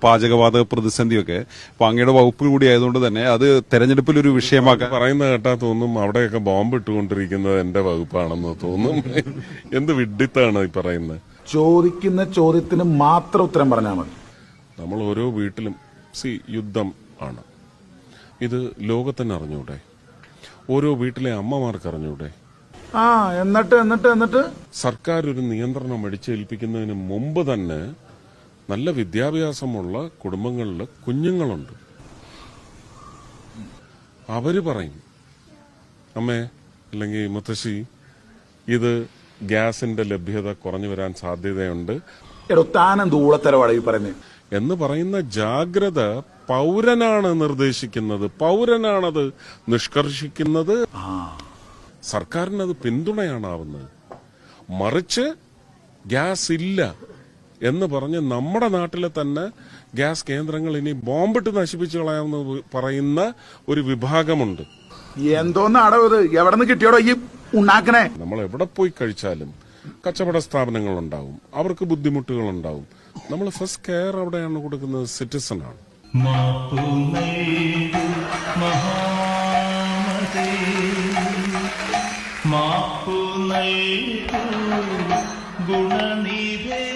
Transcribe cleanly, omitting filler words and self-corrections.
പാചകവാതക പ്രതിസന്ധിയൊക്കെ അപ്പൊ അങ്ങയുടെ വകുപ്പ് കൂടി ആയതുകൊണ്ട് തന്നെ അത് തെരഞ്ഞെടുപ്പിൽ ഒരു വിഷയമാക്കാൻ പറയുന്ന കേട്ടാ തോന്നും അവിടെയൊക്കെ ബോംബ് ഇട്ടുകൊണ്ടിരിക്കുന്നത് എന്റെ വകുപ്പാണെന്ന് തോന്നും. എന്ത് വിഡ്ഢിത്താണ് ഈ പറയുന്നത്. ചോദിക്കുന്ന ചോദ്യത്തിന് മാത്രം ഉത്തരം പറഞ്ഞാൽ മതി. നമ്മൾ ഓരോ വീട്ടിലും യുദ്ധം ആണ്. ഇത് ലോകത്തിന് അറിഞ്ഞൂടെ? ഓരോ വീട്ടിലെ അമ്മമാർക്ക് അറിഞ്ഞൂടെ? എന്നിട്ട് സർക്കാർ ഒരു നിയന്ത്രണം അടിച്ചേൽപ്പിക്കുന്നതിന് മുമ്പ് തന്നെ നല്ല വിദ്യാഭ്യാസമുള്ള കുടുംബങ്ങളിൽ കുഞ്ഞുങ്ങളുണ്ട്. അവര് പറയും, അമ്മേ അല്ലെങ്കിൽ മുത്തശ്ശി, ഇത് ഗ്യാസിന്റെ ലഭ്യത കുറഞ്ഞു വരാൻ സാധ്യതയുണ്ട് എന്ന് പറയുന്ന ജാഗ്രത പൗരനാണ് നിർദ്ദേശിക്കുന്നത്, പൗരനാണത് നിഷ്കർഷിക്കുന്നത്. സർക്കാരിനത് പിന്തുണയാണാവുന്നത്. മറിച്ച് ഗ്യാസ് ഇല്ല എന്ന് പറഞ്ഞ് നമ്മുടെ നാട്ടിലെ തന്നെ ഗ്യാസ് കേന്ദ്രങ്ങൾ ഇനി ബോംബിട്ട് നശിപ്പിച്ചു കളയാമെന്ന് പറയുന്ന ഒരു വിഭാഗമുണ്ട്. എന്തോന്നാടോ ഇത്? എവിടെ നിന്ന് കിട്ടിയോടോ ഈ ഉണ്ടാക്കണേ? നമ്മൾ എവിടെ പോയി കഴിച്ചാലും കച്ചവട സ്ഥാപനങ്ങൾ ഉണ്ടാവും, അവർക്ക് ബുദ്ധിമുട്ടുകൾ ഉണ്ടാവും. നമ്മൾ ഫസ്റ്റ് കെയർ അവിടെയാണ് കൊടുക്കുന്നത്, സിറ്റിസൺ ആണ്. ഗുണനിധേ